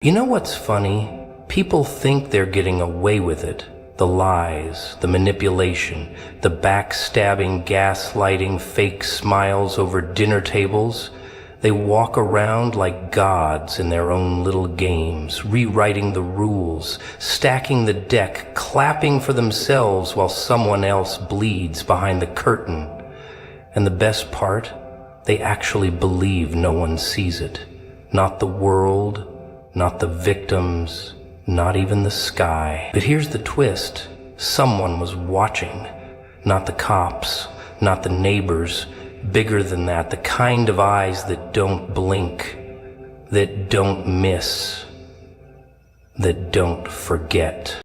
You know what's funny? People think they're getting away with it. The lies, the manipulation, the backstabbing, gaslighting, fake smiles over dinner tables. They walk around like gods in their own little games, rewriting the rules, stacking the deck, clapping for themselves while someone else bleeds behind the curtain. And the best part, they actually believe no one sees it. Not the world, not the victims, not even the sky. But here's the twist. Someone was watching. Not the cops, not the neighbors. Bigger than that, the kind of eyes that don't blink, that don't miss, that don't forget.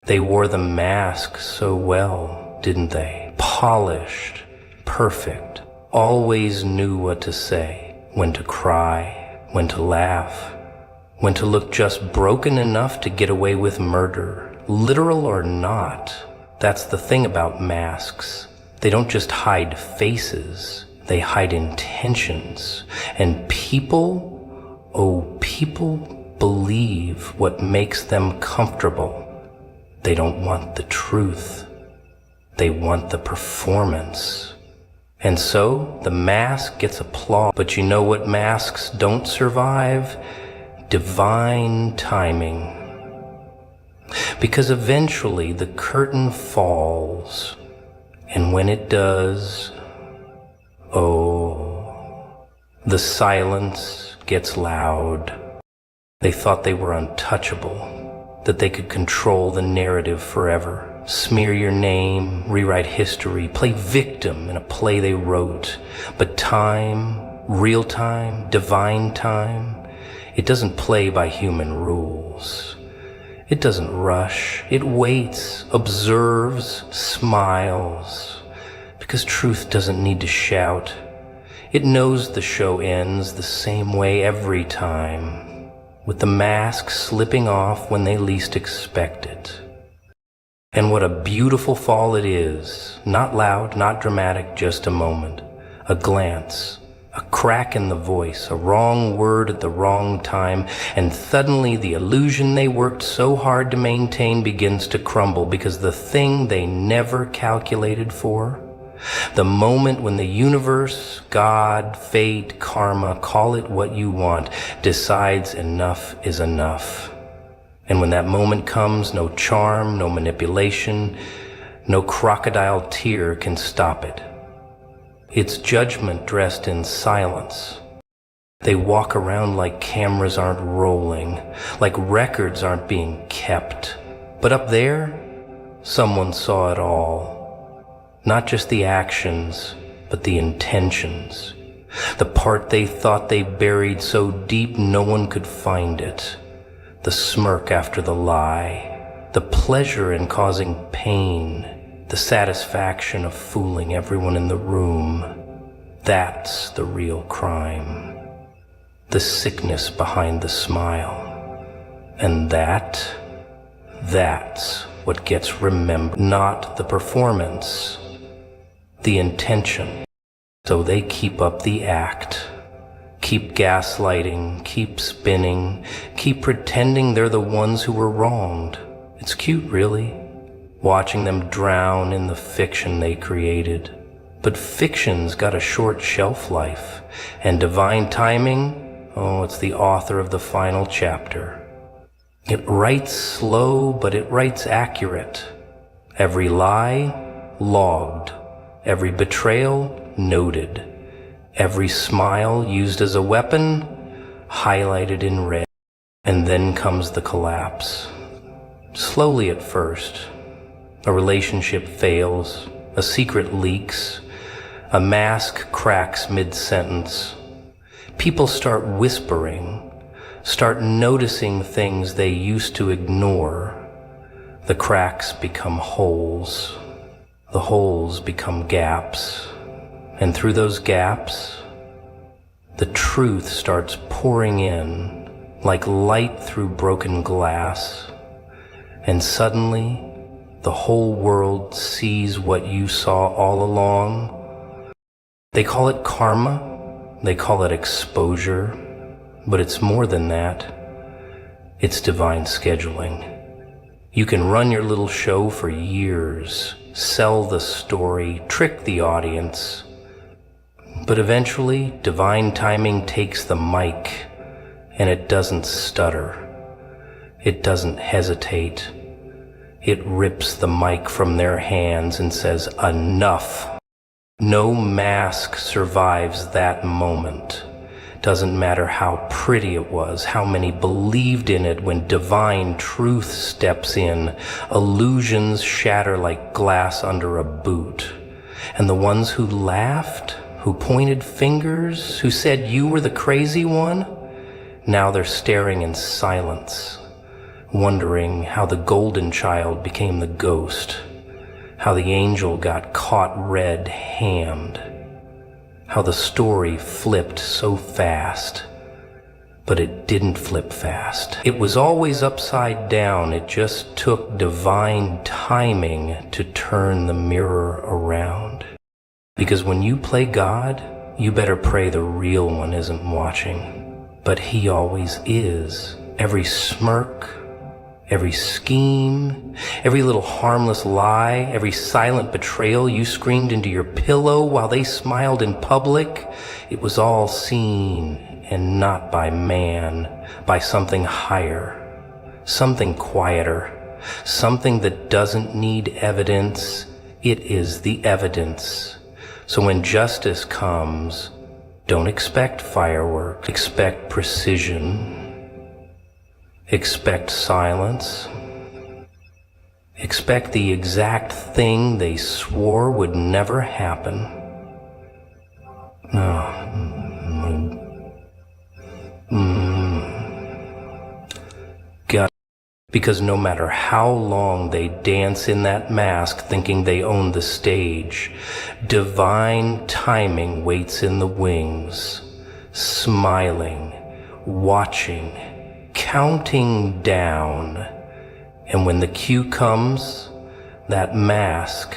They wore the mask so well, didn't they? Polished, perfect, always knew what to say, when to cry, when to laugh, when to look just broken enough to get away with murder, literal or not. That's the thing about masks. They don't just hide faces, they hide intentions. And people believe what makes them comfortable. They don't want the truth. They want the performance. And so the mask gets applause. But you know what masks don't survive? Divine timing. Because eventually the curtain falls. And when it does, the silence gets loud. They thought they were untouchable, that they could control the narrative forever, smear your name, rewrite history, play victim in a play they wrote. But time, real time, divine time, it doesn't play by human rules. It doesn't rush. It waits, observes, smiles. Because truth doesn't need to shout. It knows the show ends the same way every time, with the mask slipping off when they least expect it. And what a beautiful fall it is. Not loud, not dramatic, just a moment. A glance. A crack in the voice, a wrong word at the wrong time, and suddenly the illusion they worked so hard to maintain begins to crumble because the thing they never calculated for, the moment when the universe, God, fate, karma, call it what you want, decides enough is enough. And when that moment comes, no charm, no manipulation, no crocodile tear can stop it. It's judgment dressed in silence. They walk around like cameras aren't rolling, like records aren't being kept. But up there, someone saw it all. Not just the actions, but the intentions. The part they thought they buried so deep no one could find it. The smirk after the lie. The pleasure in causing pain. The satisfaction of fooling everyone in the room. That's the real crime. The sickness behind the smile. And that's what gets remembered. Not the performance, the intention. So they keep up the act. Keep gaslighting, keep spinning, keep pretending they're the ones who were wronged. It's cute, really. Watching them drown in the fiction they created. But fiction's got a short shelf life, and divine timing, it's the author of the final chapter. It writes slow, but it writes accurate. Every lie, logged. Every betrayal, noted. Every smile used as a weapon, highlighted in red. And then comes the collapse. Slowly at first. A relationship fails, a secret leaks, a mask cracks mid-sentence. People start whispering, start noticing things they used to ignore. The cracks become holes, the holes become gaps, and through those gaps, the truth starts pouring in like light through broken glass, and suddenly, the whole world sees what you saw all along. They call it karma, they call it exposure, but it's more than that. It's divine scheduling. You can run your little show for years, sell the story, trick the audience, but eventually divine timing takes the mic and it doesn't stutter. It doesn't hesitate. It rips the mic from their hands and says, "Enough." No mask survives that moment. Doesn't matter how pretty it was, how many believed in it. When divine truth steps in, illusions shatter like glass under a boot. And the ones who laughed, who pointed fingers, who said you were the crazy one, now they're staring in silence, wondering how the golden child became the ghost, how the angel got caught red-handed, how the story flipped so fast, but it didn't flip fast. It was always upside down. It just took divine timing to turn the mirror around. Because when you play God, you better pray the real one isn't watching. But he always is. Every smirk, every scheme, every little harmless lie, every silent betrayal you screamed into your pillow while they smiled in public, it was all seen, and not by man, by something higher, something quieter, something that doesn't need evidence. It is the evidence. So when justice comes, don't expect fireworks, expect precision. Expect silence. Expect the exact thing they swore would never happen. God. Because no matter how long they dance in that mask thinking they own the stage, divine timing waits in the wings, smiling, watching, counting down. And when the cue comes, that mask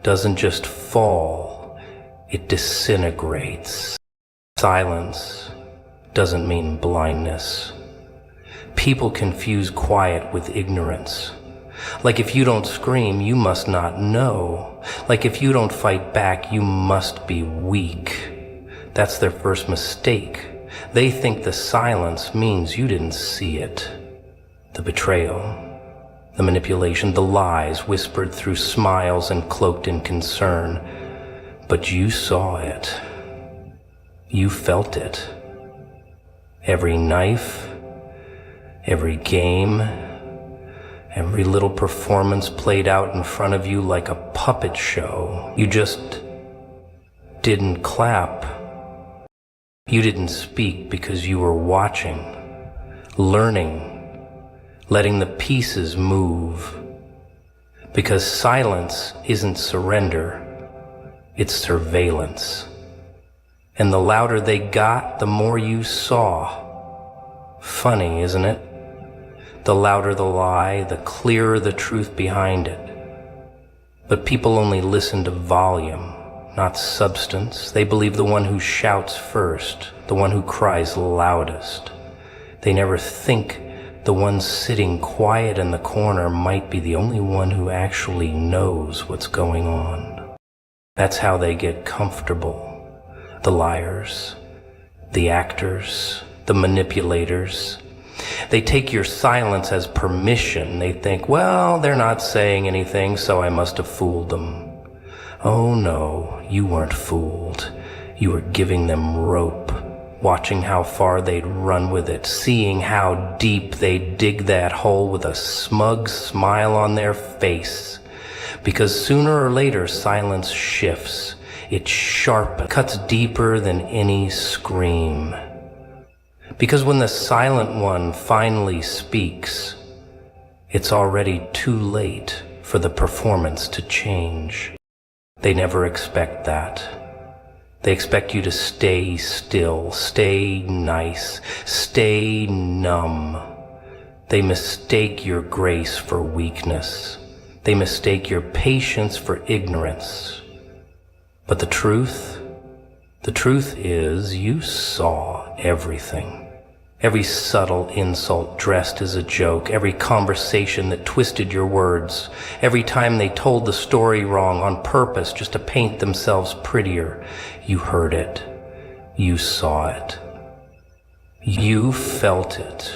doesn't just fall, it disintegrates. Silence doesn't mean blindness. People confuse quiet with ignorance. Like if you don't scream, you must not know. Like if you don't fight back, you must be weak. That's their first mistake. They think the silence means you didn't see it. The betrayal, the manipulation, the lies whispered through smiles and cloaked in concern. But you saw it. You felt it. Every knife, every game, every little performance played out in front of you like a puppet show. You just didn't clap. You didn't speak because you were watching, learning, letting the pieces move. Because silence isn't surrender, it's surveillance. And the louder they got, the more you saw. Funny, isn't it? The louder the lie, the clearer the truth behind it. But people only listen to volume, not substance. They believe the one who shouts first, the one who cries loudest. They never think the one sitting quiet in the corner might be the only one who actually knows what's going on. That's how they get comfortable. The liars, the actors, the manipulators. They take your silence as permission. They think, well, they're not saying anything, so I must have fooled them. Oh no, you weren't fooled. You were giving them rope, watching how far they'd run with it, seeing how deep they'd dig that hole with a smug smile on their face. Because sooner or later, silence shifts. It sharpens, cuts deeper than any scream. Because when the silent one finally speaks, it's already too late for the performance to change. They never expect that. They expect you to stay still, stay nice, stay numb. They mistake your grace for weakness. They mistake your patience for ignorance. But the truth is you saw everything. Every subtle insult dressed as a joke, every conversation that twisted your words, every time they told the story wrong on purpose just to paint themselves prettier, you heard it, you saw it, you felt it,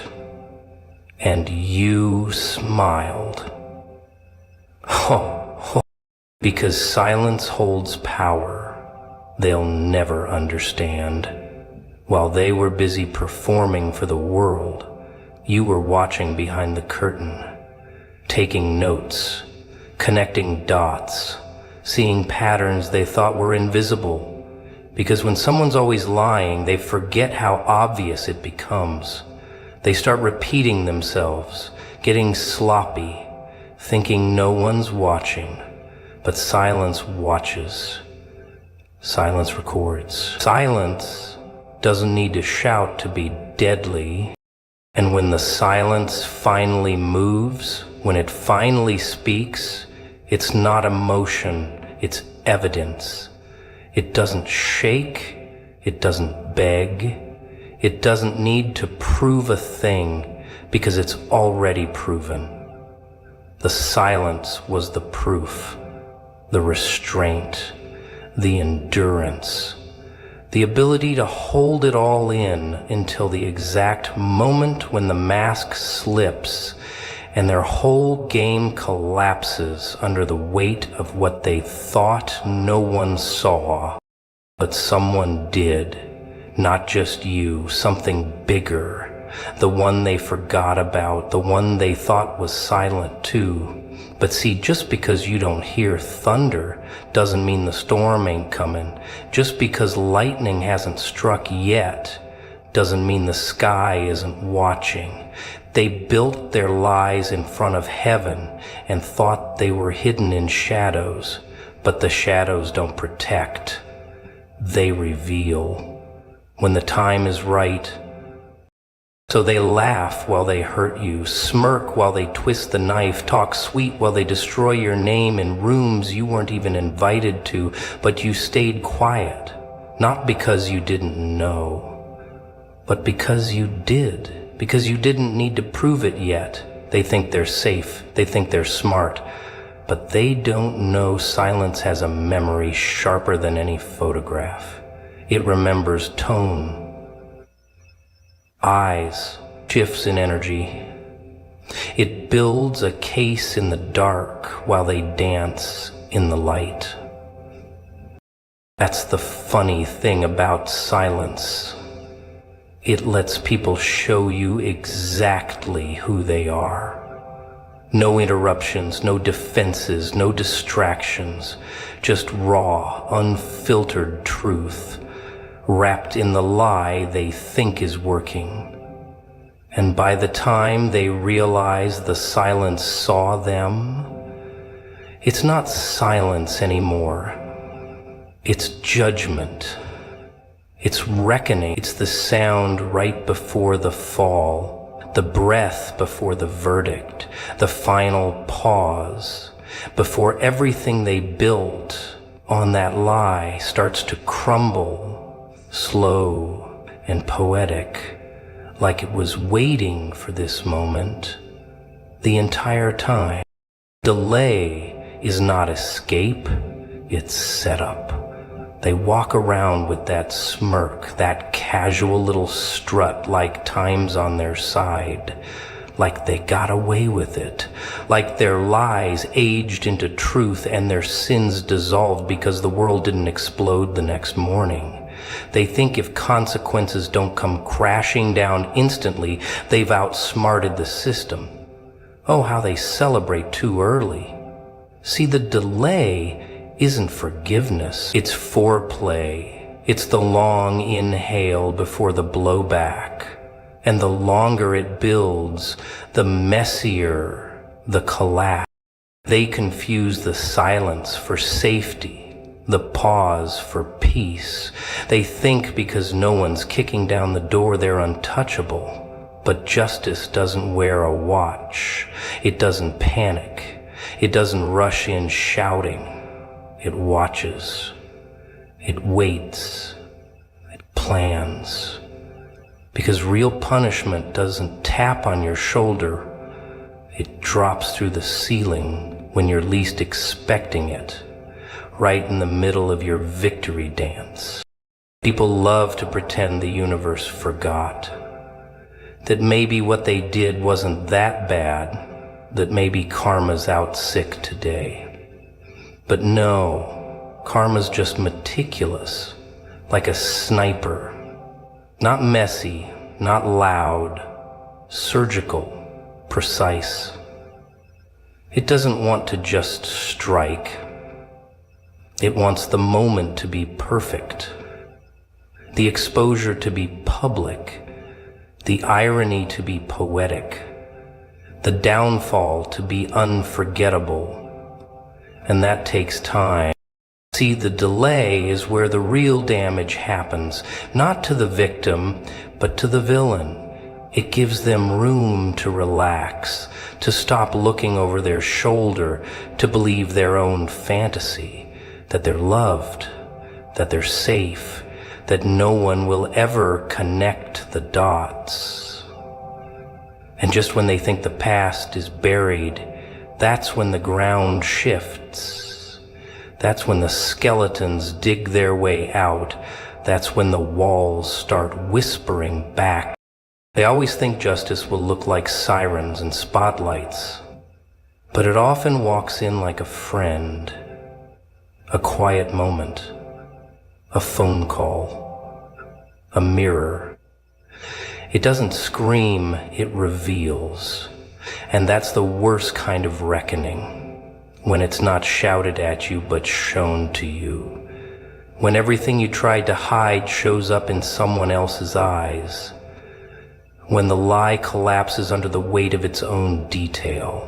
and you smiled. Because silence holds power they'll never understand. While they were busy performing for the world, you were watching behind the curtain, taking notes, connecting dots, seeing patterns they thought were invisible. Because when someone's always lying, they forget how obvious it becomes. They start repeating themselves, getting sloppy, thinking no one's watching. But silence watches. Silence records. Silence doesn't need to shout to be deadly. And when the silence finally moves, when it finally speaks, it's not emotion, it's evidence. It doesn't shake, it doesn't beg, it doesn't need to prove a thing because it's already proven. The silence was the proof, the restraint, the endurance, the ability to hold it all in until the exact moment when the mask slips and their whole game collapses under the weight of what they thought no one saw, but someone did. Not just you, something bigger, the one they forgot about, the one they thought was silent too. But see, just because you don't hear thunder doesn't mean the storm ain't coming. Just because lightning hasn't struck yet doesn't mean the sky isn't watching. They built their lies in front of heaven and thought they were hidden in shadows, but the shadows don't protect. They reveal when the time is right. So they laugh while they hurt you, smirk while they twist the knife, talk sweet while they destroy your name in rooms you weren't even invited to, but you stayed quiet, not because you didn't know, but because you did, because you didn't need to prove it yet. They think they're safe, they think they're smart, but they don't know silence has a memory sharper than any photograph. It remembers tone, eyes, shifts in energy. It builds a case in the dark while they dance in the light. That's the funny thing about silence. It lets people show you exactly who they are. No interruptions, no defenses, no distractions, just raw, unfiltered truth, wrapped in the lie they think is working. And by the time they realize the silence saw them, it's not silence anymore. It's judgment. It's reckoning. It's the sound right before the fall, the breath before the verdict, the final pause, before everything they built on that lie starts to crumble, slow and poetic, like it was waiting for this moment the entire time. Delay is not escape, it's setup. They walk around with that smirk, that casual little strut, like time's on their side, like they got away with it, like their lies aged into truth and their sins dissolved because the world didn't explode the next morning. They think if consequences don't come crashing down instantly, they've outsmarted the system. Oh, how they celebrate too early. See, the delay isn't forgiveness, it's foreplay. It's the long inhale before the blowback. And the longer it builds, the messier the collapse. They confuse the silence for safety, the pause for peace. They think because no one's kicking down the door they're untouchable. But justice doesn't wear a watch. It doesn't panic. It doesn't rush in shouting. It watches. It waits. It plans. Because real punishment doesn't tap on your shoulder, it drops through the ceiling when you're least expecting it, right in the middle of your victory dance. People love to pretend the universe forgot, that maybe what they did wasn't that bad, that maybe karma's out sick today. But no, karma's just meticulous, like a sniper. Not messy, not loud, surgical, precise. It doesn't want to just strike. It wants the moment to be perfect, the exposure to be public, the irony to be poetic, the downfall to be unforgettable. And that takes time. See, the delay is where the real damage happens, not to the victim, but to the villain. It gives them room to relax, to stop looking over their shoulder, to believe their own fantasy, that they're loved, that they're safe, that no one will ever connect the dots. And just when they think the past is buried, that's when the ground shifts. That's when the skeletons dig their way out. That's when the walls start whispering back. They always think justice will look like sirens and spotlights, but it often walks in like a friend, a quiet moment, a phone call, a mirror. It doesn't scream, it reveals. And that's the worst kind of reckoning, when it's not shouted at you but shown to you. When everything you tried to hide shows up in someone else's eyes. When the lie collapses under the weight of its own detail.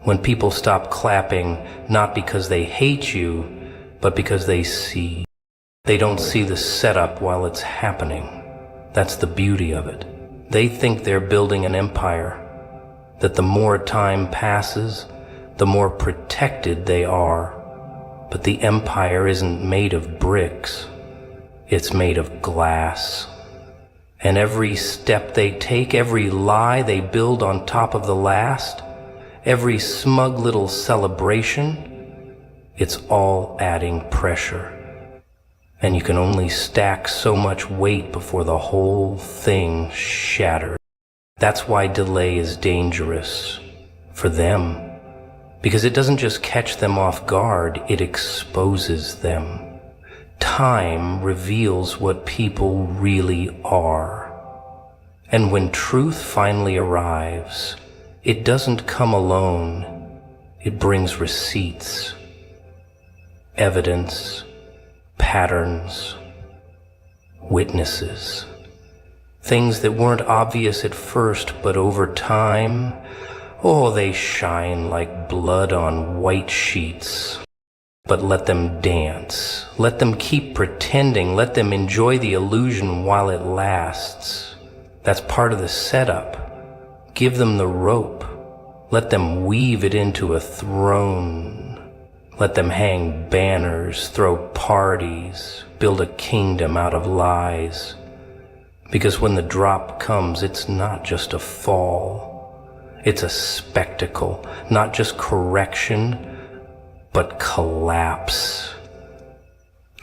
When people stop clapping, not because they hate you, but because they see. They don't see the setup while it's happening. That's the beauty of it. They think they're building an empire, that the more time passes, the more protected they are. But the empire isn't made of bricks. It's made of glass. And every step they take, every lie they build on top of the last, every smug little celebration, it's all adding pressure. And you can only stack so much weight before the whole thing shatters. That's why delay is dangerous for them. Because it doesn't just catch them off guard, it exposes them. Time reveals what people really are. And when truth finally arrives, it doesn't come alone. It brings receipts, evidence, patterns, witnesses. Things that weren't obvious at first, but over time, oh, they shine like blood on white sheets. But let them dance. Let them keep pretending. Let them enjoy the illusion while it lasts. That's part of the setup. Give them the rope. Let them weave it into a throne. Let them hang banners, throw parties, build a kingdom out of lies. Because when the drop comes, it's not just a fall. It's a spectacle, not just correction, but collapse.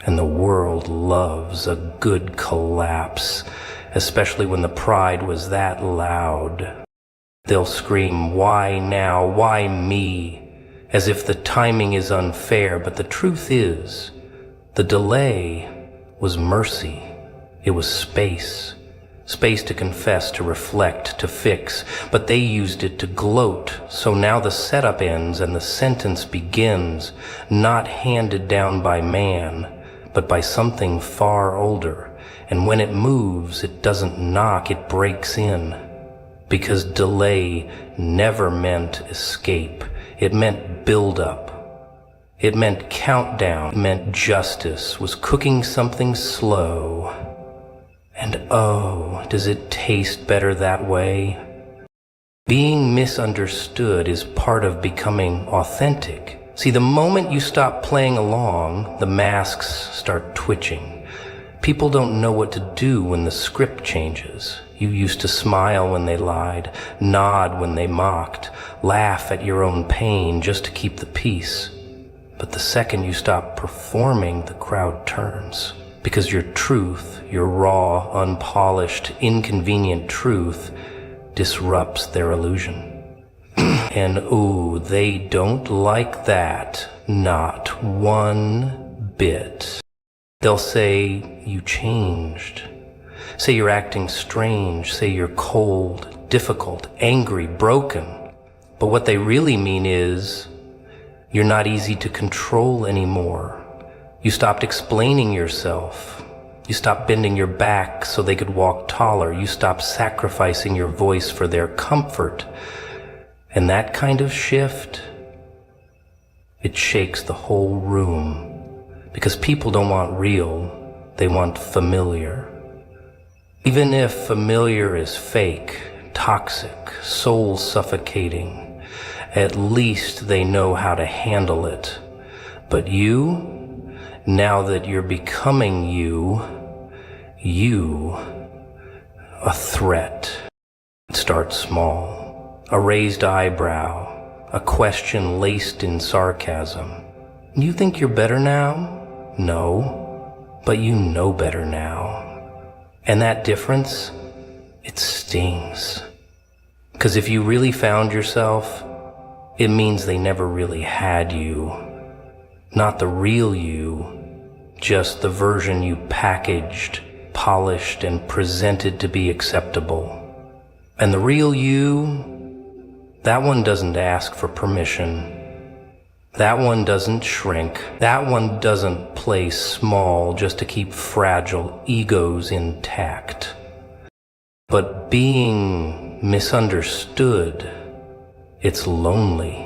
And the world loves a good collapse, especially when the pride was that loud. They'll scream, "Why now? Why me?" As if the timing is unfair, but the truth is, the delay was mercy. It was space. Space to confess, to reflect, to fix, but they used it to gloat. So now the setup ends and the sentence begins, not handed down by man, but by something far older. And when it moves, it doesn't knock, it breaks in. Because delay never meant escape. It meant build-up. It meant countdown. It meant justice was cooking something slow. And oh, does it taste better that way? Being misunderstood is part of becoming authentic. See, the moment you stop playing along, the masks start twitching. People don't know what to do when the script changes. You used to smile when they lied, nod when they mocked, laugh at your own pain just to keep the peace. But the second you stop performing, the crowd turns. Because your truth, your raw, unpolished, inconvenient truth, disrupts their illusion. And ooh, they don't like that. Not one bit. They'll say you changed. Say you're acting strange. Say you're cold, difficult, angry, broken. But what they really mean is you're not easy to control anymore. You stopped explaining yourself. You stopped bending your back so they could walk taller. You stopped sacrificing your voice for their comfort. And that kind of shift, it shakes the whole room. Because people don't want real, they want familiar. Even if familiar is fake, toxic, soul-suffocating, at least they know how to handle it. But you, now that you're becoming you, a threat. Start small. A raised eyebrow, a question laced in sarcasm. You think you're better now? No, but you know better now. And that difference, it stings. 'Cause if you really found yourself, it means they never really had you. Not the real you, just the version you packaged, polished, and presented to be acceptable. And the real you, that one doesn't ask for permission. That one doesn't shrink. That one doesn't play small just to keep fragile egos intact. But being misunderstood, it's lonely.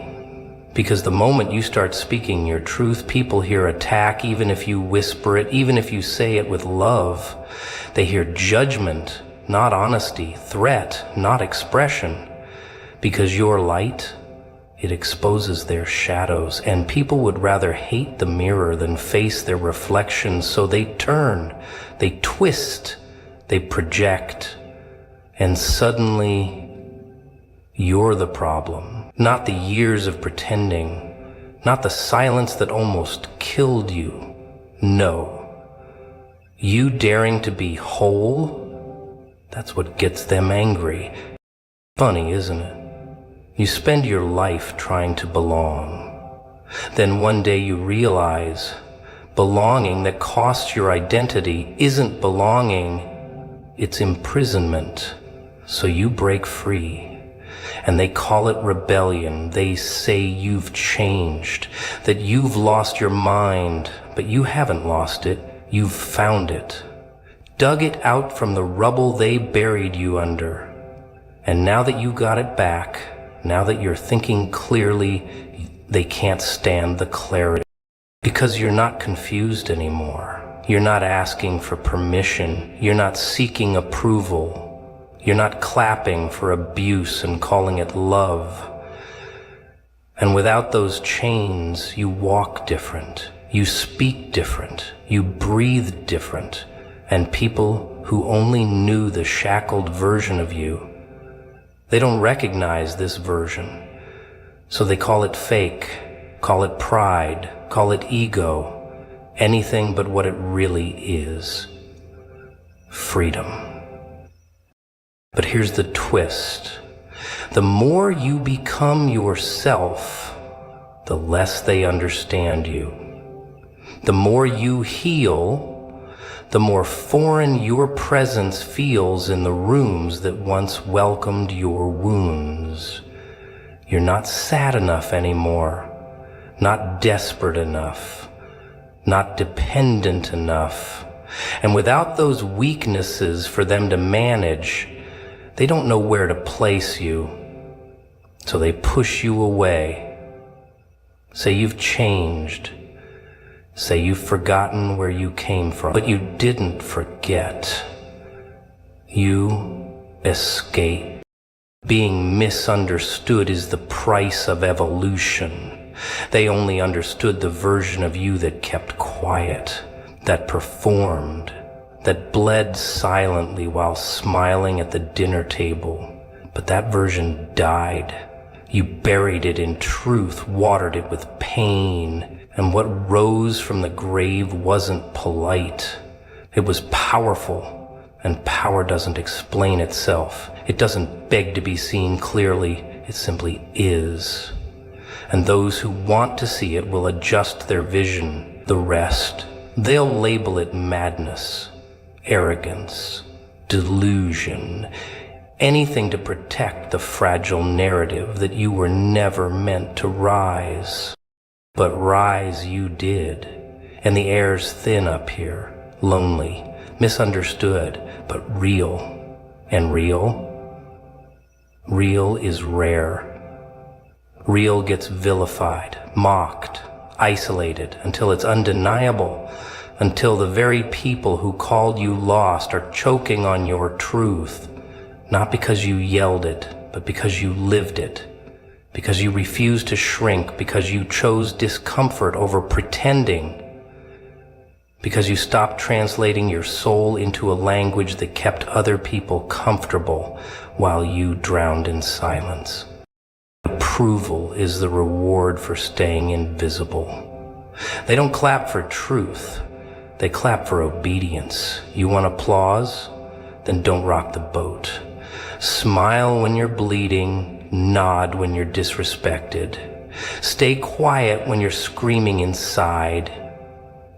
Because the moment you start speaking your truth, people hear attack, even if you whisper it, even if you say it with love. They hear judgment, not honesty, threat, not expression. Because your light, it exposes their shadows, and people would rather hate the mirror than face their reflections, so they turn, they twist, they project, and suddenly you're the problem. Not the years of pretending, not the silence that almost killed you. No. You daring to be whole, that's what gets them angry. Funny, isn't it? You spend your life trying to belong. Then one day you realize belonging that costs your identity isn't belonging, it's imprisonment. So you break free. And they call it rebellion. They say you've changed, that you've lost your mind, but you haven't lost it. You've found it. Dug it out from the rubble they buried you under. And now that you got it back, now that you're thinking clearly, they can't stand the clarity. Because you're not confused anymore. You're not asking for permission. You're not seeking approval. You're not clapping for abuse and calling it love. And without those chains, you walk different. You speak different. You breathe different. And people who only knew the shackled version of you, they don't recognize this version. So they call it fake, call it pride, call it ego, anything but what it really is. Freedom. But here's the twist. The more you become yourself, the less they understand you. The more you heal, the more foreign your presence feels in the rooms that once welcomed your wounds. You're not sad enough anymore, not desperate enough, not dependent enough. And without those weaknesses for them to manage, they don't know where to place you. So they push you away. Say you've changed. Say you've forgotten where you came from, but you didn't forget. You escape. Being misunderstood is the price of evolution. They only understood the version of you that kept quiet, that performed, that bled silently while smiling at the dinner table. But that version died. You buried it in truth, watered it with pain, and what rose from the grave wasn't polite. It was powerful, and power doesn't explain itself. It doesn't beg to be seen clearly. It simply is. And those who want to see it will adjust their vision. The rest, they'll label it madness, arrogance, delusion, anything to protect the fragile narrative that you were never meant to rise. But rise you did, and the air's thin up here, lonely, misunderstood, but real. And real? Real is rare. Real gets vilified, mocked, isolated, until it's undeniable, until the very people who called you lost are choking on your truth, not because you yelled it, but because you lived it, because you refused to shrink, because you chose discomfort over pretending, because you stopped translating your soul into a language that kept other people comfortable while you drowned in silence. Approval is the reward for staying invisible. They don't clap for truth. They clap for obedience. You want applause? Then don't rock the boat. Smile when you're bleeding. Nod when you're disrespected. Stay quiet when you're screaming inside.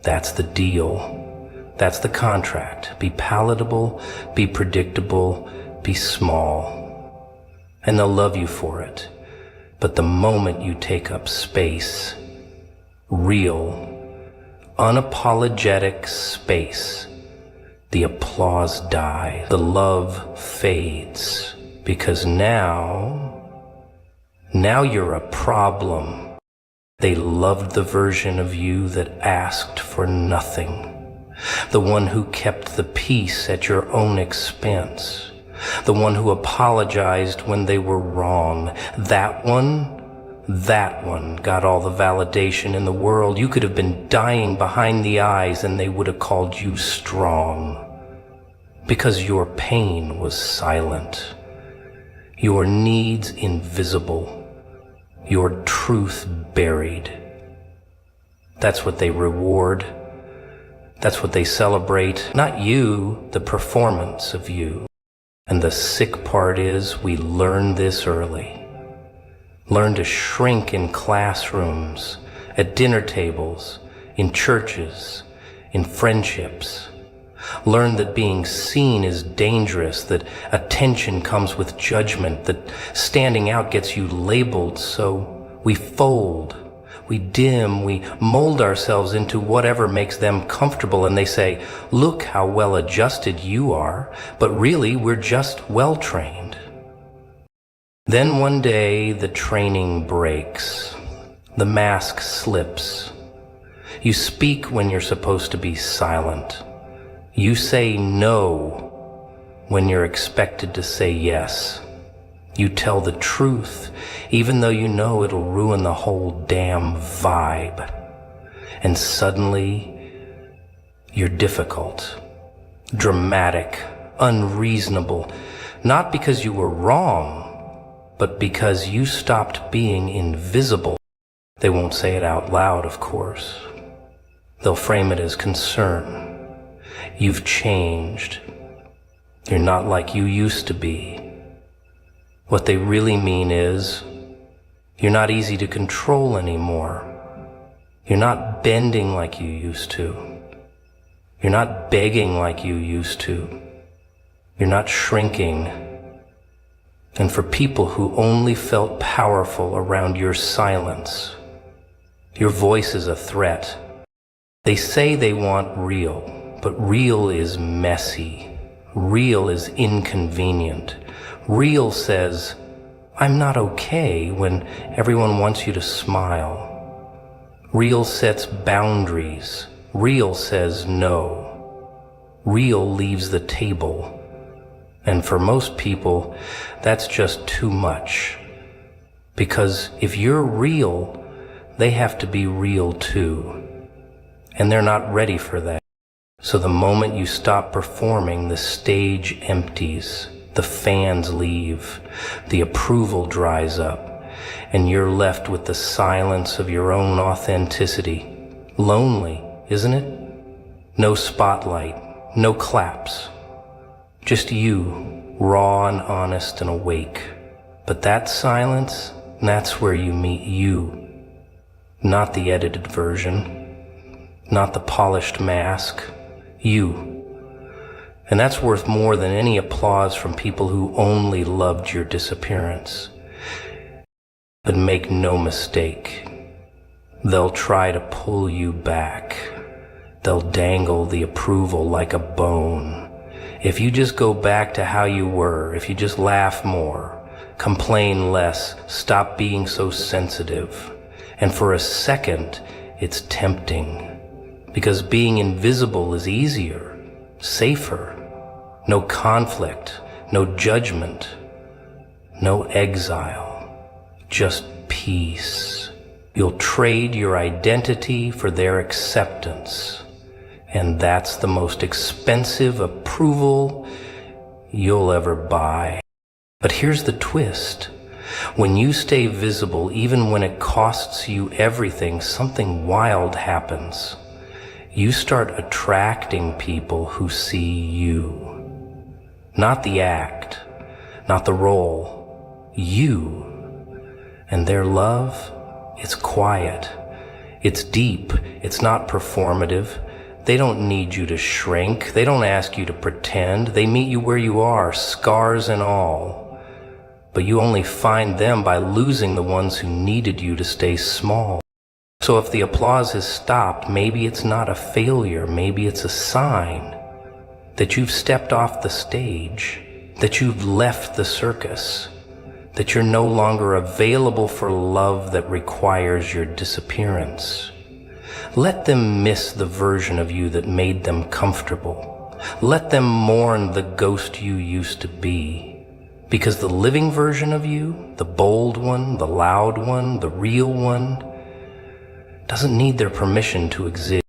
That's the deal. That's the contract. Be palatable, be predictable, be small. And they'll love you for it. But the moment you take up space, real, unapologetic space, the applause dies, the love fades, because now you're a problem. They loved the version of you that asked for nothing, the one who kept the peace at your own expense, the one who apologized when they were wrong. That one got all the validation in the world. You could have been dying behind the eyes and they would have called you strong, because your pain was silent, your needs invisible, your truth buried. That's what they reward. That's what they celebrate. Not you, the performance of you. And the sick part is we learn this early. Learn to shrink in classrooms, at dinner tables, in churches, in friendships. Learn that being seen is dangerous, that attention comes with judgment, that standing out gets you labeled, so we fold, we dim, we mold ourselves into whatever makes them comfortable, and they say, look how well adjusted you are, but really we're just well trained. Then one day the training breaks, the mask slips. You speak when you're supposed to be silent. You say no when you're expected to say yes. You tell the truth, even though you know it'll ruin the whole damn vibe. And suddenly, you're difficult, dramatic, unreasonable, not because you were wrong, but because you stopped being invisible. They won't say it out loud, of course. They'll frame it as concern. You've changed. You're not like you used to be. What they really mean is, you're not easy to control anymore. You're not bending like you used to. You're not begging like you used to. You're not shrinking. And for people who only felt powerful around your silence, your voice is a threat. They say they want real, but real is messy. Real is inconvenient. Real says, I'm not okay when everyone wants you to smile. Real sets boundaries. Real says no. Real leaves the table. And for most people, that's just too much. Because if you're real, they have to be real too. And they're not ready for that. So the moment you stop performing, the stage empties, the fans leave, the approval dries up, and you're left with the silence of your own authenticity. Lonely, isn't it? No spotlight, no claps. Just you, raw and honest and awake. But that silence, that's where you meet you. Not the edited version, not the polished mask. You. And that's worth more than any applause from people who only loved your disappearance. But make no mistake, they'll try to pull you back. They'll dangle the approval like a bone. If you just go back to how you were, if you just laugh more, complain less, stop being so sensitive. And for a second, it's tempting. Because being invisible is easier, safer. No conflict, no judgment, no exile, just peace. You'll trade your identity for their acceptance. And that's the most expensive approval you'll ever buy. But here's the twist. When you stay visible, even when it costs you everything, something wild happens. You start attracting people who see you. Not the act, not the role, you. And their love, it's quiet, it's deep, it's not performative. They don't need you to shrink, they don't ask you to pretend, they meet you where you are, scars and all. But you only find them by losing the ones who needed you to stay small. So if the applause has stopped, maybe it's not a failure, maybe it's a sign that you've stepped off the stage, that you've left the circus, that you're no longer available for love that requires your disappearance. Let them miss the version of you that made them comfortable. Let them mourn the ghost you used to be. Because the living version of you, the bold one, the loud one, the real one, doesn't need their permission to exist.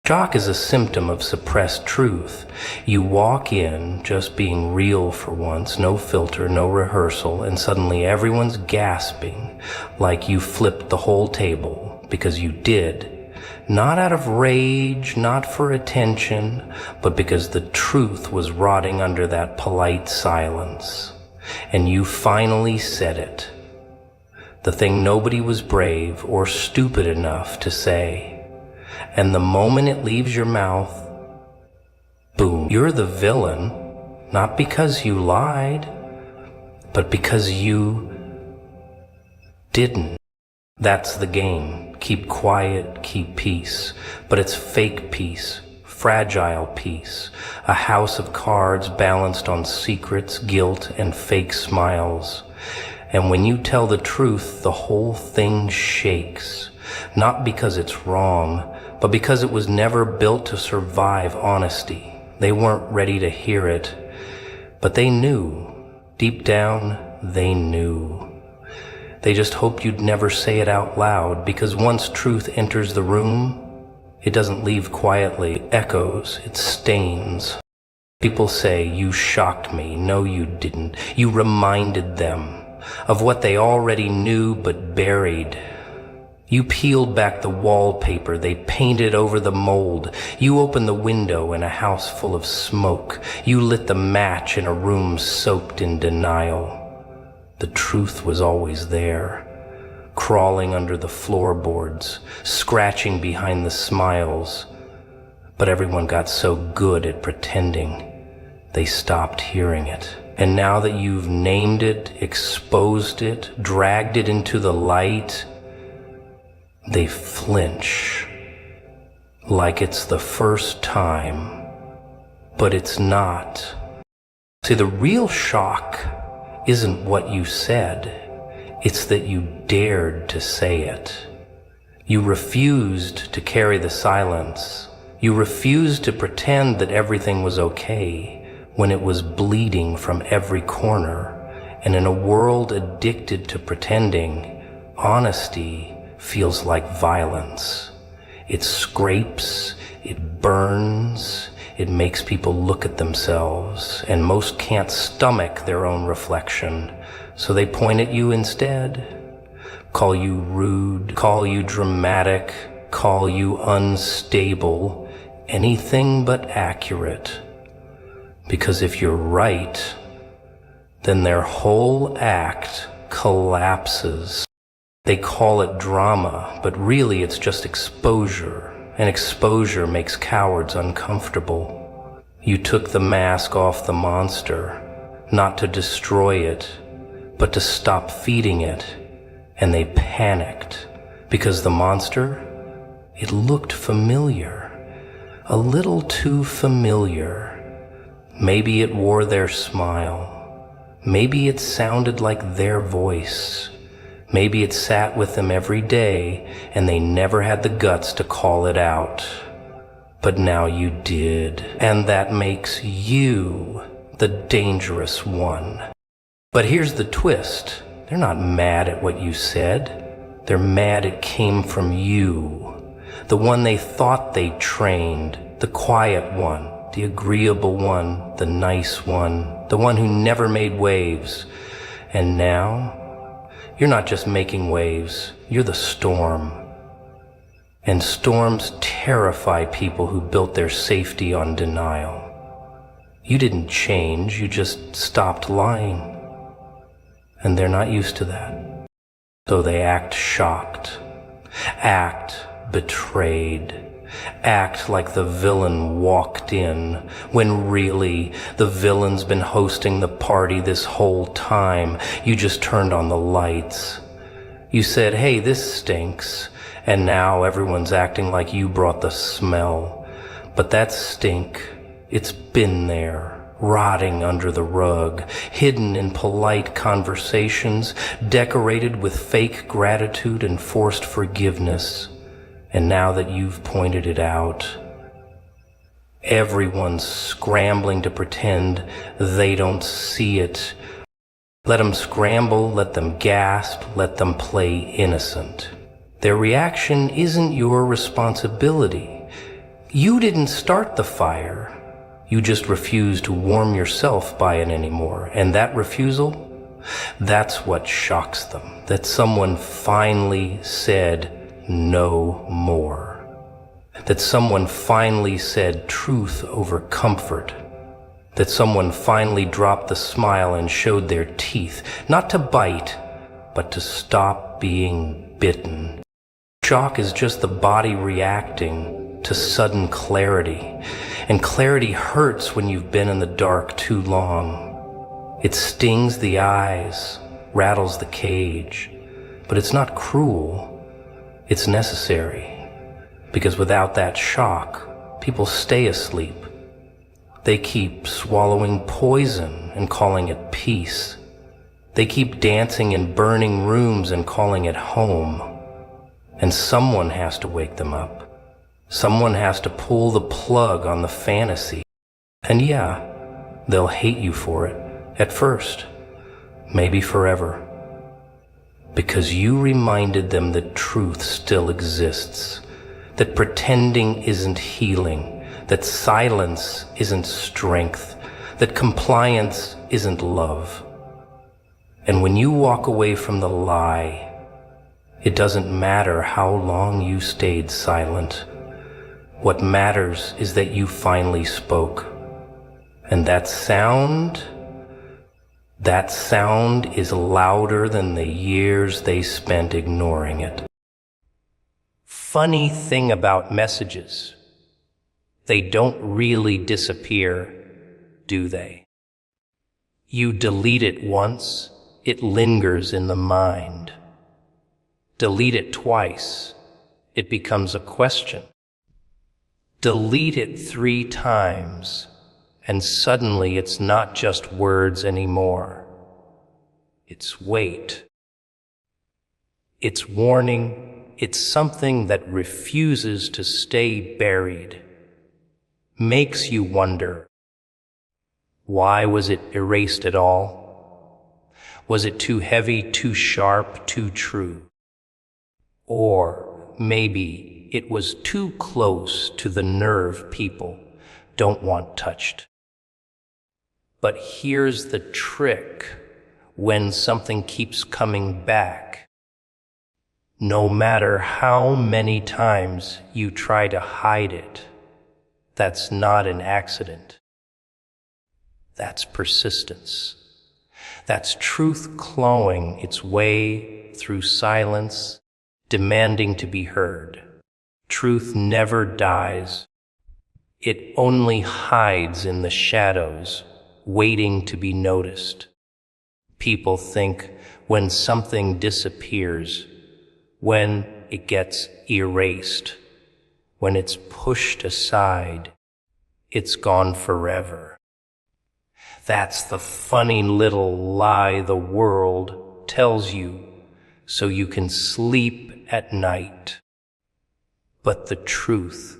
Shock is a symptom of suppressed truth. You walk in just being real for once, no filter, no rehearsal, and suddenly everyone's gasping like you flipped the whole table, because you did. Not out of rage, not for attention, but because the truth was rotting under that polite silence. And you finally said it. The thing nobody was brave or stupid enough to say. And the moment it leaves your mouth, boom, you're the villain, not because you lied, but because you didn't. That's the game. Keep quiet, keep peace. But it's fake peace, fragile peace, a house of cards balanced on secrets, guilt, and fake smiles. And when you tell the truth, the whole thing shakes. Not because it's wrong, but because it was never built to survive honesty. They weren't ready to hear it, but they knew. Deep down, they knew. They just hoped you'd never say it out loud, because once truth enters the room, it doesn't leave quietly. It echoes, it stains. People say, you shocked me. No, you didn't. You reminded them of what they already knew but buried. You peeled back the wallpaper they painted over the mold. You opened the window in a house full of smoke. You lit the match in a room soaked in denial. The truth was always there, crawling under the floorboards, scratching behind the smiles. But everyone got so good at pretending, they stopped hearing it. And now that you've named it, exposed it, dragged it into the light, they flinch, like it's the first time, but it's not. See, the real shock isn't what you said, it's that you dared to say it. You refused to carry the silence. You refused to pretend that everything was okay when it was bleeding from every corner. And in a world addicted to pretending, honesty feels like violence. It scrapes, it burns, It makes people look at themselves, and most can't stomach their own reflection, so they point at you instead. Call you rude, call you dramatic, call you unstable, anything but accurate. Because if you're right, then their whole act collapses. They call it drama, but really it's just exposure, and exposure makes cowards uncomfortable. You took the mask off the monster, not to destroy it, but to stop feeding it, and they panicked, because the monster, it looked familiar, a little too familiar. Maybe it wore their smile. Maybe it sounded like their voice. Maybe it sat with them every day and they never had the guts to call it out. But now you did, and that makes you the dangerous one. But here's the twist. They're not mad at what you said. They're mad it came from you. The one they thought they trained, the quiet one, the agreeable one, the nice one, the one who never made waves. And now, you're not just making waves, you're the storm. And storms terrify people who built their safety on denial. You didn't change, you just stopped lying. And they're not used to that. So they act shocked, act betrayed, act like the villain walked in, when really the villain's been hosting the party this whole time. You just turned on the lights. You said, hey, this stinks, and now everyone's acting like you brought the smell. But that stink, it's been there, rotting under the rug, hidden in polite conversations, decorated with fake gratitude and forced forgiveness. And now that you've pointed it out, everyone's scrambling to pretend they don't see it. Let them scramble, let them gasp, let them play innocent. Their reaction isn't your responsibility. You didn't start the fire. You just refuse to warm yourself by it anymore. And that refusal, that's what shocks them. That someone finally said, no more. That someone finally said truth over comfort. That someone finally dropped the smile and showed their teeth, not to bite, but to stop being bitten. Shock is just the body reacting to sudden clarity, and clarity hurts when you've been in the dark too long. It stings the eyes, rattles the cage, but it's not cruel. It's necessary, because without that shock, people stay asleep. They keep swallowing poison and calling it peace. They keep dancing in burning rooms and calling it home. And someone has to wake them up. Someone has to pull the plug on the fantasy. And yeah, they'll hate you for it, at first, maybe forever. Because you reminded them that truth still exists, that pretending isn't healing, that silence isn't strength, that compliance isn't love. And when you walk away from the lie, it doesn't matter how long you stayed silent. What matters is that you finally spoke. And that sound is louder than the years they spent ignoring it. Funny thing about messages, they don't really disappear, do they? You delete it once, it lingers in the mind. Delete it twice, it becomes a question. Delete it 3 times, and suddenly it's not just words anymore. It's weight. It's warning. It's something that refuses to stay buried. Makes you wonder, why was it erased at all? Was it too heavy, too sharp, too true? Or maybe it was too close to the nerve people don't want touched. But here's the trick when something keeps coming back. No matter how many times you try to hide it, that's not an accident. That's persistence. That's truth clawing its way through silence, demanding to be heard. Truth never dies. It only hides in the shadows, waiting to be noticed. People think when something disappears, when it gets erased, when it's pushed aside, it's gone forever. That's the funny little lie the world tells you so you can sleep at night. But the truth,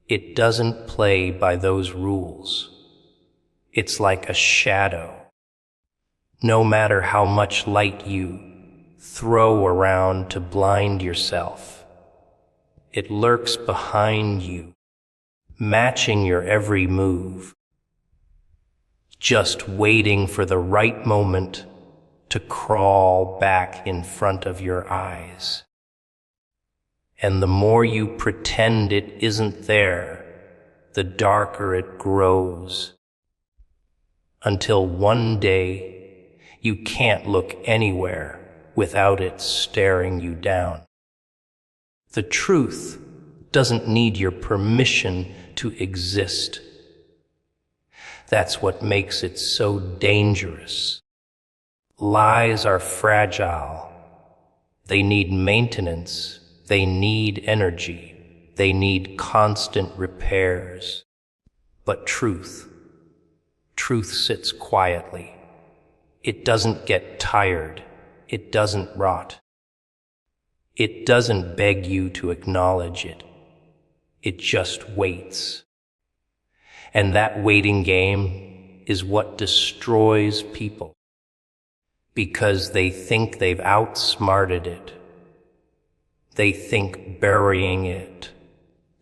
it doesn't play by those rules. It's like a shadow. No matter how much light you throw around to blind yourself, it lurks behind you, matching your every move, just waiting for the right moment to crawl back in front of your eyes. And the more you pretend it isn't there, the darker it grows, until one day you can't look anywhere without it staring you down. The truth doesn't need your permission to exist. That's what makes it so dangerous. Lies are fragile. They need maintenance. They need energy. They need constant repairs. But truth sits quietly. It doesn't get tired. It doesn't rot. It doesn't beg you to acknowledge it. It just waits. And that waiting game is what destroys people, because they think they've outsmarted it. They think burying it,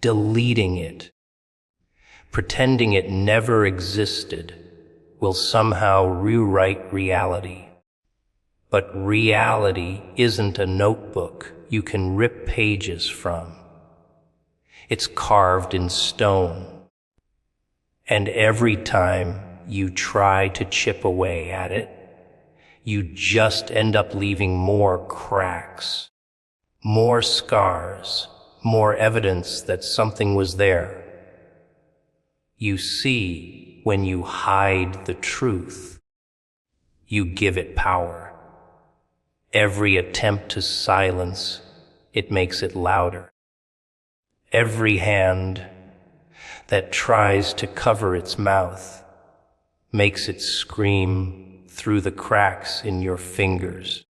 deleting it, pretending it never existed will somehow rewrite reality. But reality isn't a notebook you can rip pages from. It's carved in stone. And every time you try to chip away at it, you just end up leaving more cracks, more scars, more evidence that something was there. You see, when you hide the truth, you give it power. Every attempt to silence, it makes it louder. Every hand that tries to cover its mouth makes it scream through the cracks in your fingers.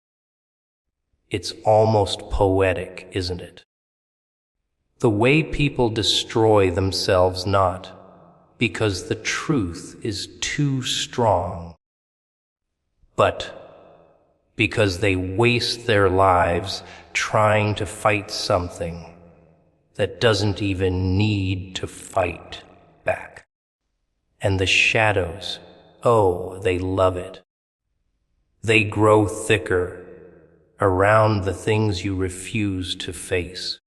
It's almost poetic, isn't it? The way people destroy themselves, not because the truth is too strong, but because they waste their lives trying to fight something that doesn't even need to fight back. And the shadows, oh, they love it. They grow thicker around the things you refuse to face.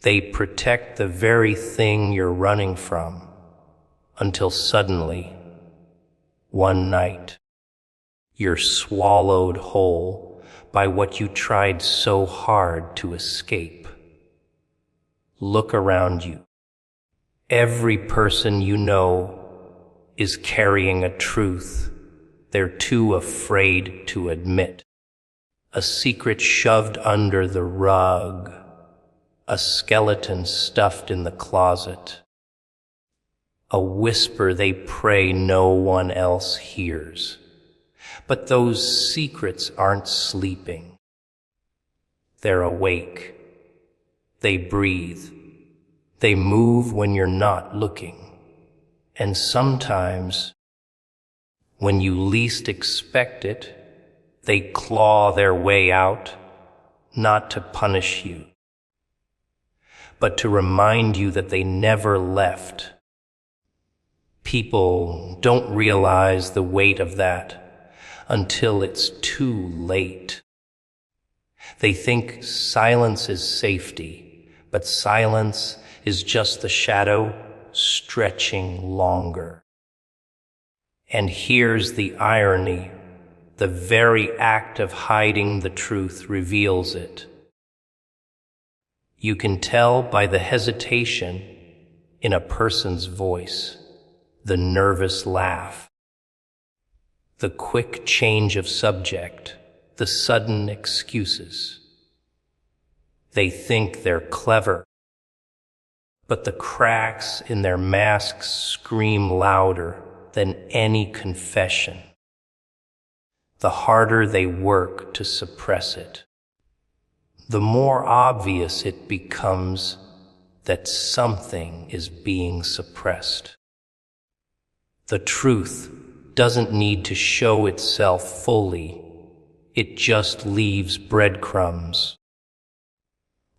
They protect the very thing you're running from, until suddenly, one night, you're swallowed whole by what you tried so hard to escape. Look around you. Every person you know is carrying a truth they're too afraid to admit. A secret shoved under the rug. A skeleton stuffed in the closet. A whisper they pray no one else hears. But those secrets aren't sleeping. They're awake. They breathe. They move when you're not looking. And sometimes, when you least expect it, they claw their way out, not to punish you, but to remind you that they never left, People don't realize the weight of that until it's too late. They think silence is safety, but silence is just the shadow stretching longer. And here's the irony. The very act of hiding the truth reveals it. You can tell by the hesitation in a person's voice, the nervous laugh, the quick change of subject, the sudden excuses. They think they're clever, but the cracks in their masks scream louder than any confession. The harder they work to suppress it, the more obvious it becomes that something is being suppressed. The truth doesn't need to show itself fully. It just leaves breadcrumbs,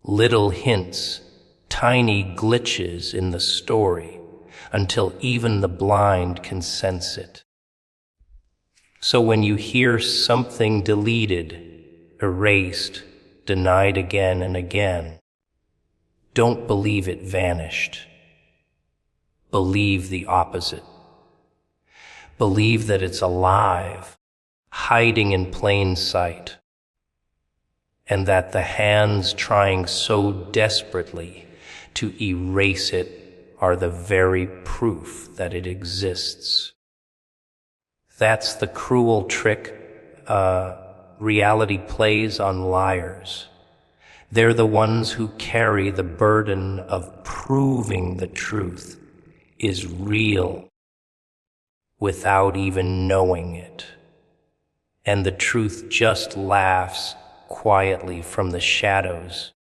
little hints, tiny glitches in the story, until even the blind can sense it. So when you hear something deleted, erased, denied again and again, don't believe it vanished. Believe the opposite. Believe that it's alive, hiding in plain sight, and that the hands trying so desperately to erase it are the very proof that it exists. That's the cruel trick reality plays on liars. They're the ones who carry the burden of proving the truth is real without even knowing it. And the truth just laughs quietly from the shadows,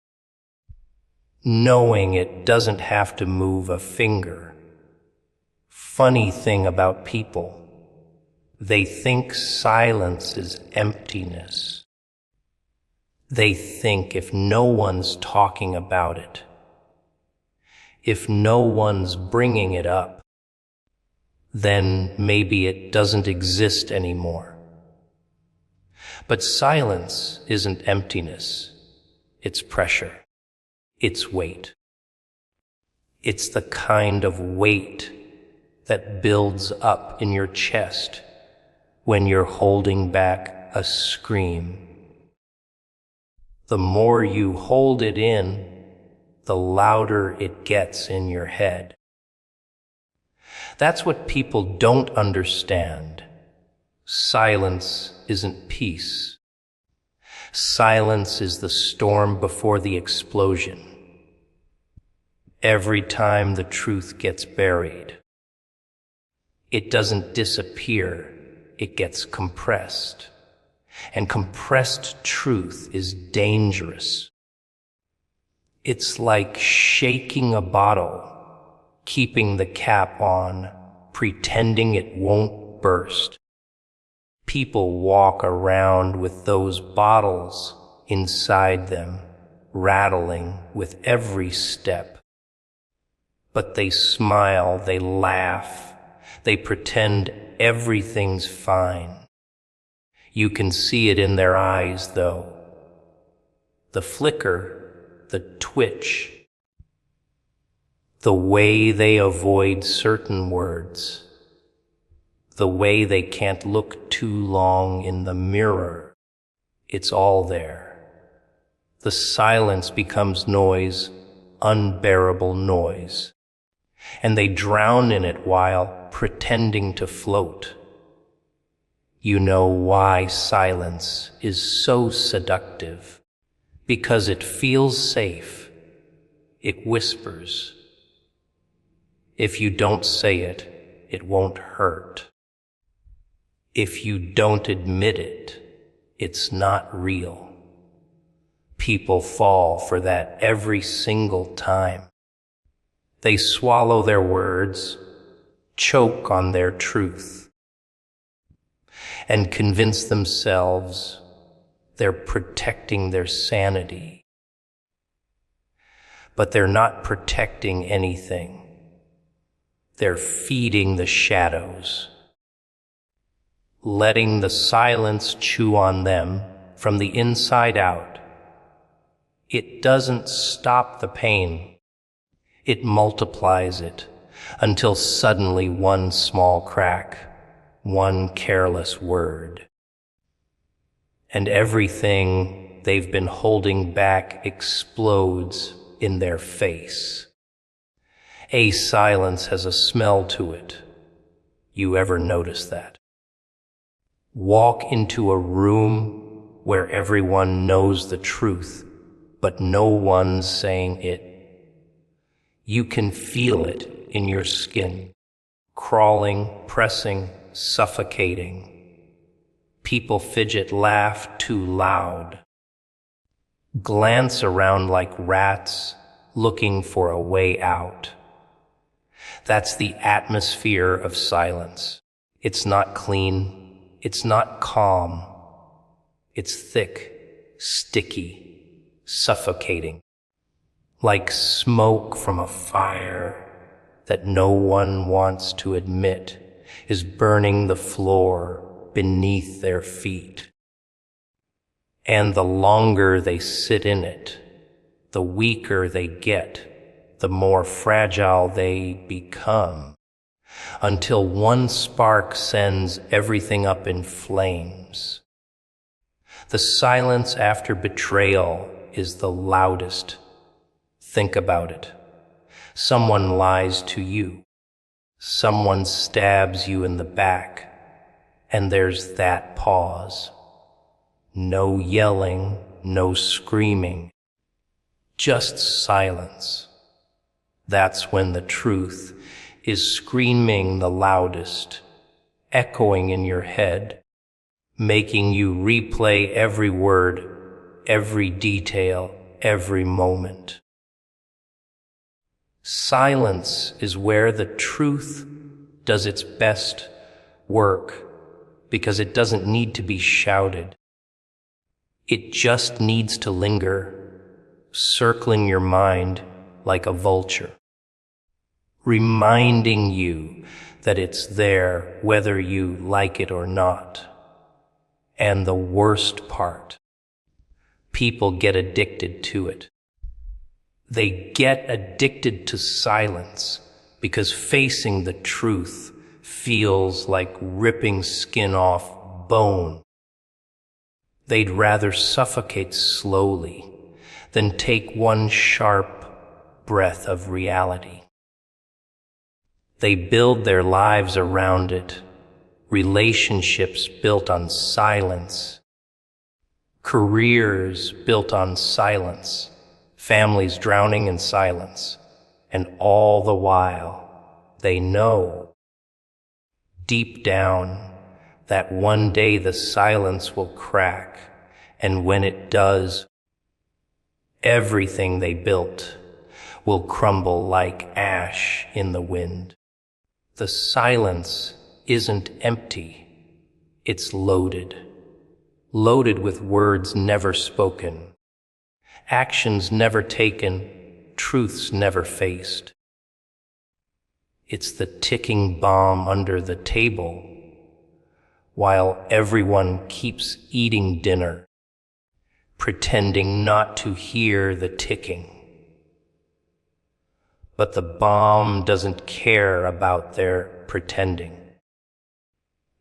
knowing it doesn't have to move a finger. Funny thing about people, they think silence is emptiness. They think if no one's talking about it, if no one's bringing it up, then maybe it doesn't exist anymore. But silence isn't emptiness. It's pressure. It's weight. It's the kind of weight that builds up in your chest when you're holding back a scream. The more you hold it in, the louder it gets in your head. That's what people don't understand. Silence isn't peace. Silence is the storm before the explosion. Every time the truth gets buried, it doesn't disappear, it gets compressed. And compressed truth is dangerous. It's like shaking a bottle, keeping the cap on, pretending it won't burst. People walk around with those bottles inside them, rattling with every step. But they smile, they laugh, they pretend everything's fine. You can see it in their eyes, though. The flicker, the twitch, the way they avoid certain words, the way they can't look too long in the mirror. It's all there. The silence becomes noise, unbearable noise, and they drown in it while pretending to float. You know why silence is so seductive? Because it feels safe. It whispers. If you don't say it, it won't hurt. If you don't admit it, it's not real. People fall for that every single time. They swallow their words, choke on their truth, and convince themselves they're protecting their sanity. But they're not protecting anything. They're feeding the shadows, letting the silence chew on them from the inside out. It doesn't stop the pain. It multiplies it until suddenly one small crack, one careless word, and everything they've been holding back explodes in their face. A silence has a smell to it. You ever notice that? Walk into a room where everyone knows the truth, but no one's saying it. You can feel it in your skin, crawling, pressing, suffocating. People fidget, laugh too loud, glance around like rats looking for a way out. That's the atmosphere of silence. It's not clean. It's not calm. It's thick, sticky, suffocating, like smoke from a fire that no one wants to admit is burning the floor beneath their feet. And the longer they sit in it, the weaker they get, the more fragile they become, until one spark sends everything up in flames. The silence after betrayal is the loudest. Think about it. Someone lies to you. Someone stabs you in the back. And there's that pause. No yelling, no screaming. Just silence. That's when the truth is screaming the loudest, echoing in your head, making you replay every word, every detail, every moment. Silence is where the truth does its best work because it doesn't need to be shouted. It just needs to linger, circling your mind like a vulture, reminding you that it's there whether you like it or not. And the worst part, people get addicted to it. They get addicted to silence because facing the truth feels like ripping skin off bone. They'd rather suffocate slowly than take one sharp breath of reality. They build their lives around it, relationships built on silence, careers built on silence, families drowning in silence, and all the while they know deep down that one day the silence will crack, and when it does, everything they built will crumble like ash in the wind. The silence isn't empty, it's loaded. Loaded with words never spoken, actions never taken, truths never faced. It's the ticking bomb under the table while everyone keeps eating dinner, pretending not to hear the ticking. But the bomb doesn't care about their pretending.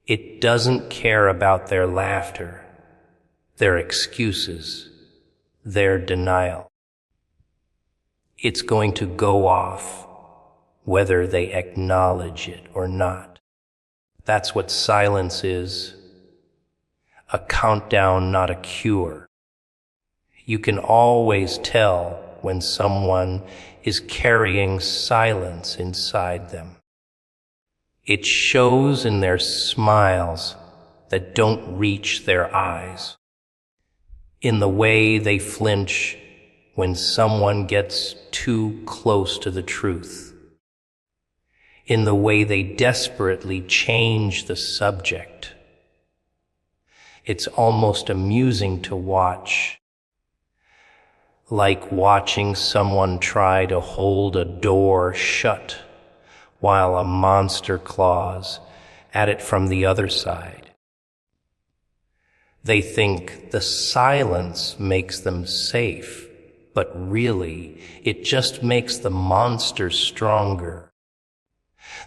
It doesn't care about their laughter, their excuses, their denial. It's going to go off whether they acknowledge it or not. That's what silence is. A countdown, not a cure. You can always tell when someone is carrying silence inside them. It shows in their smiles that don't reach their eyes, in the way they flinch when someone gets too close to the truth, in the way they desperately change the subject. It's almost amusing to watch, like watching someone try to hold a door shut while a monster claws at it from the other side. They think the silence makes them safe, but really, it just makes the monster stronger.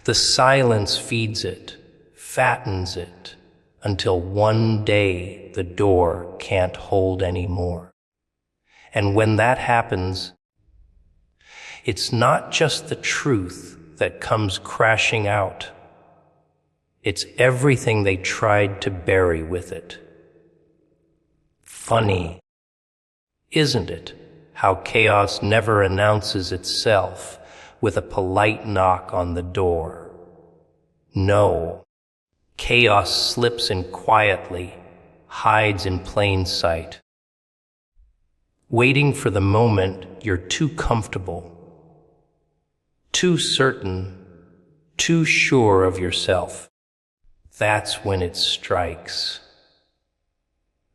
The silence feeds it, fattens it, until one day the door can't hold any more. And when that happens, it's not just the truth that comes crashing out. It's everything they tried to bury with it. Funny, isn't it, how chaos never announces itself with a polite knock on the door? No, chaos slips in quietly, hides in plain sight, waiting for the moment you're too comfortable, too certain, too sure of yourself. That's when it strikes.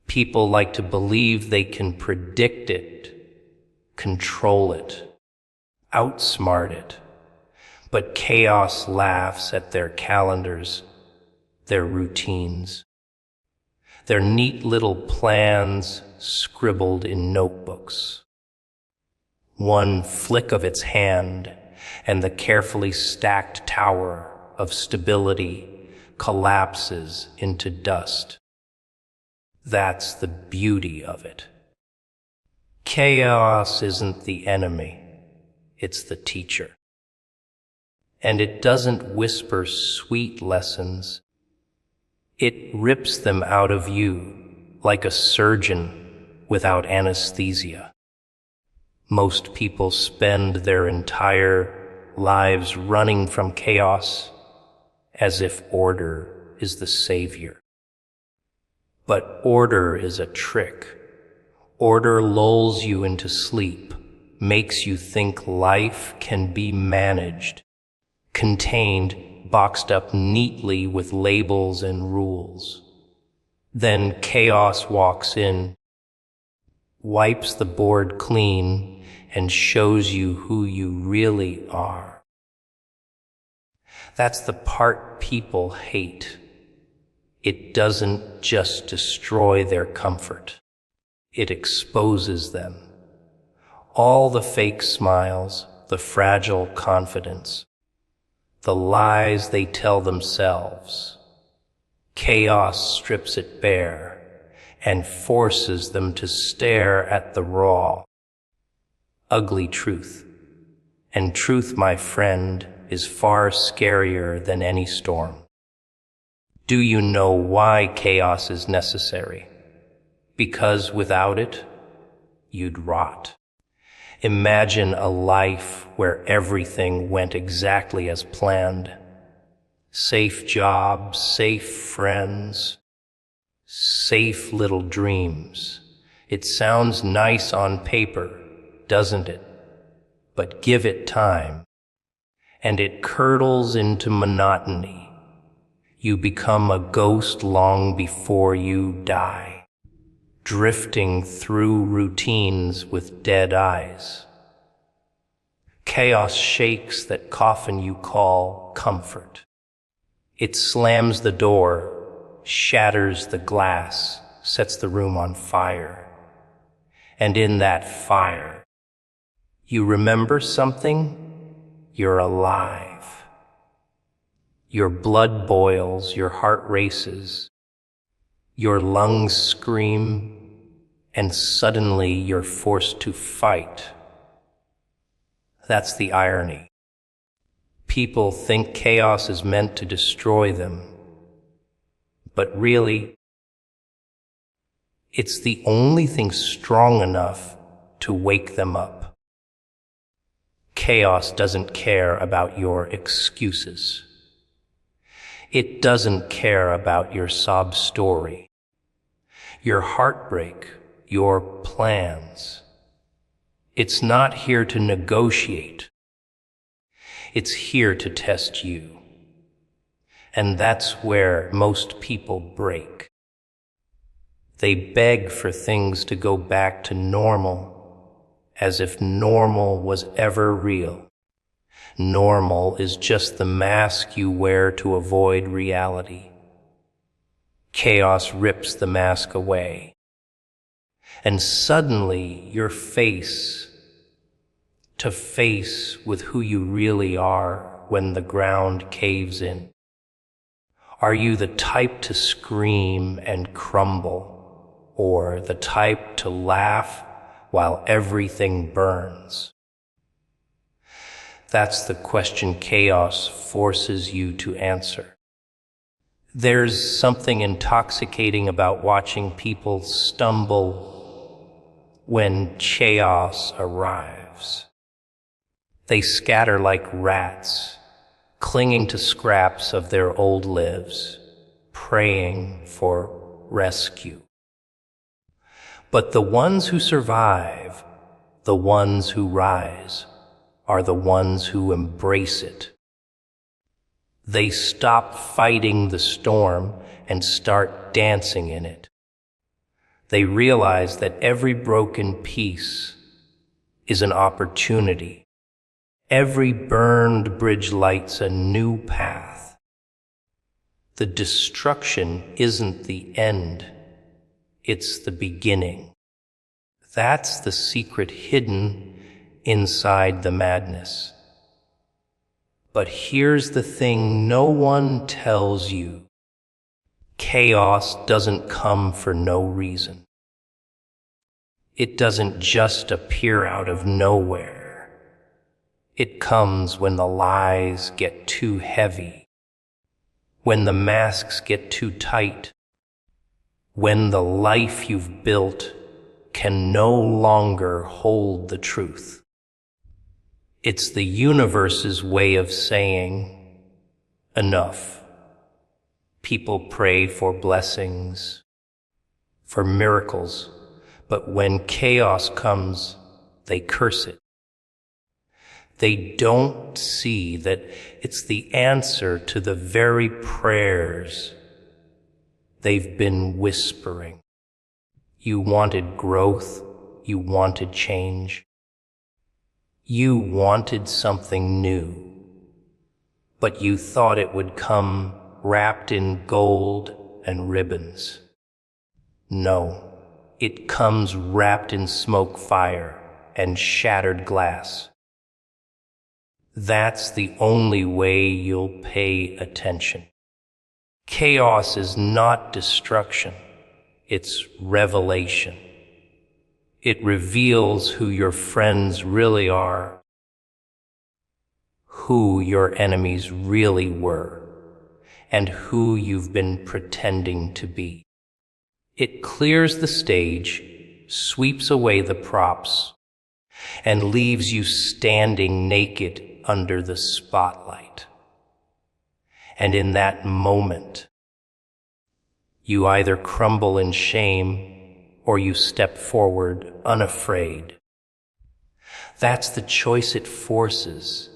People like to believe they can predict it, control it, outsmart it. But chaos laughs at their calendars, their routines, their neat little plans scribbled in notebooks. One flick of its hand, and the carefully stacked tower of stability collapses into dust. That's the beauty of it. Chaos isn't the enemy, it's the teacher. And it doesn't whisper sweet lessons. It rips them out of you like a surgeon without anesthesia. Most people spend their entire lives running from chaos as if order is the savior. But order is a trick. Order lulls you into sleep, makes you think life can be managed, contained, boxed up neatly with labels and rules. Then chaos walks in, wipes the board clean, and shows you who you really are. That's the part people hate. It doesn't just destroy their comfort. It exposes them. All the fake smiles, the fragile confidence, the lies they tell themselves. Chaos strips it bare and forces them to stare at the raw, ugly truth. And truth, my friend, is far scarier than any storm. Do you know why chaos is necessary? Because without it, you'd rot. Imagine a life where everything went exactly as planned. Safe jobs, safe friends, safe little dreams. It sounds nice on paper, doesn't it? But give it time, and it curdles into monotony. You become a ghost long before you die, drifting through routines with dead eyes. Chaos shakes that coffin you call comfort. It slams the door, shatters the glass, sets the room on fire. And in that fire, you remember something? You're alive. Your blood boils, your heart races, your lungs scream, and suddenly you're forced to fight. That's the irony. People think chaos is meant to destroy them, but really, it's the only thing strong enough to wake them up. Chaos doesn't care about your excuses. It doesn't care about your sob story, your heartbreak, your plans. It's not here to negotiate. It's here to test you. And that's where most people break. They beg for things to go back to normal, as if normal was ever real. Normal is just the mask you wear to avoid reality. Chaos rips the mask away, and suddenly you're face to face with who you really are when the ground caves in. Are you the type to scream and crumble, or the type to laugh while everything burns? That's the question chaos forces you to answer. There's something intoxicating about watching people stumble when chaos arrives. They scatter like rats, clinging to scraps of their old lives, praying for rescue. But the ones who survive, the ones who rise, are the ones who embrace it. They stop fighting the storm and start dancing in it. They realize that every broken piece is an opportunity. Every burned bridge lights a new path. The destruction isn't the end, it's the beginning. That's the secret hidden inside the madness. But here's the thing no one tells you. Chaos doesn't come for no reason. It doesn't just appear out of nowhere. It comes when the lies get too heavy, when the masks get too tight, when the life you've built can no longer hold the truth. It's the universe's way of saying, enough. People pray for blessings, for miracles, but when chaos comes, they curse it. They don't see that it's the answer to the very prayers they've been whispering. You wanted growth, you wanted change. You wanted something new, but you thought it would come wrapped in gold and ribbons. No, it comes wrapped in smoke fire and shattered glass. That's the only way you'll pay attention. Chaos is not destruction, it's revelation. It reveals who your friends really are, who your enemies really were, and who you've been pretending to be. It clears the stage, sweeps away the props, and leaves you standing naked under the spotlight. And in that moment, you either crumble in shame or you step forward unafraid. That's the choice it forces,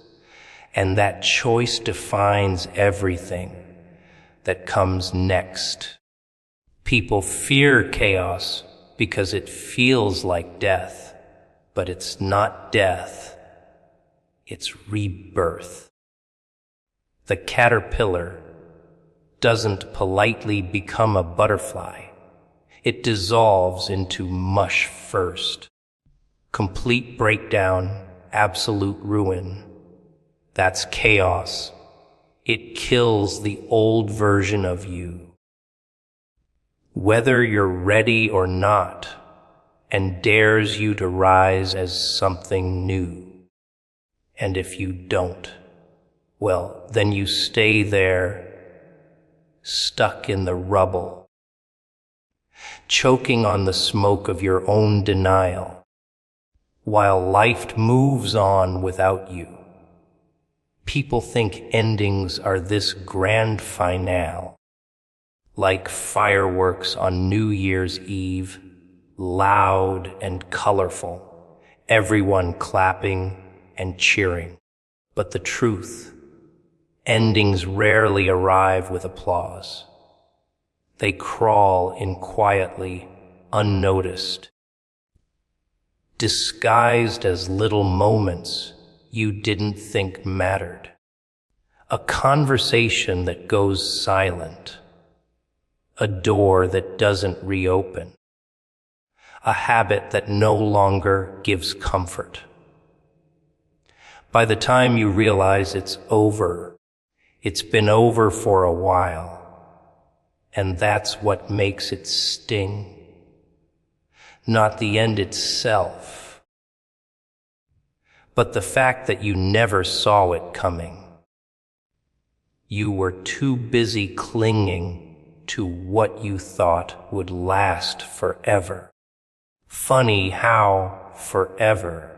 and that choice defines everything that comes next. People fear chaos because it feels like death, but it's not death, it's rebirth. The caterpillar doesn't politely become a butterfly. It dissolves into mush first. Complete breakdown, absolute ruin. That's chaos. It kills the old version of you. Whether you're ready or not, and dares you to rise as something new. And if you don't, well, then you stay there, stuck in the rubble, choking on the smoke of your own denial, while life moves on without you. People think endings are this grand finale, like fireworks on New Year's Eve, loud and colorful, everyone clapping and cheering. But the truth, endings rarely arrive with applause. They crawl in quietly, unnoticed, disguised as little moments you didn't think mattered. A conversation that goes silent. A door that doesn't reopen. A habit that no longer gives comfort. By the time you realize it's over, it's been over for a while. And that's what makes it sting. Not the end itself, but the fact that you never saw it coming. You were too busy clinging to what you thought would last forever. Funny how forever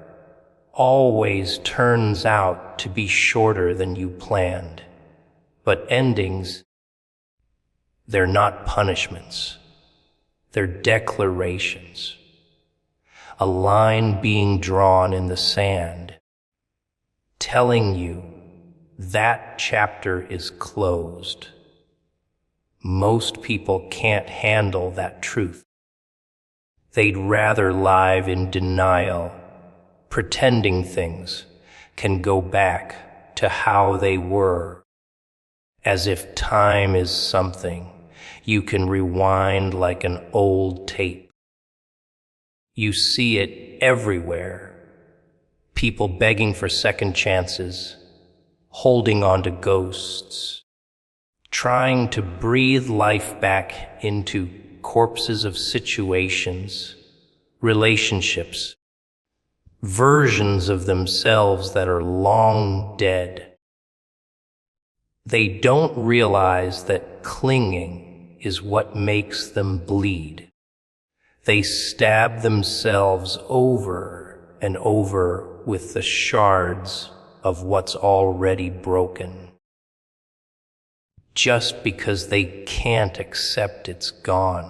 always turns out to be shorter than you planned. But endings, they're not punishments. They're declarations. A line being drawn in the sand, telling you that chapter is closed. Most people can't handle that truth. They'd rather live in denial, pretending things can go back to how they were, as if time is something you can rewind like an old tape. You see it everywhere. People begging for second chances, holding on to ghosts, trying to breathe life back into corpses of situations, relationships, versions of themselves that are long dead. They don't realize that clinging is what makes them bleed. They stab themselves over and over with the shards of what's already broken, just because they can't accept it's gone.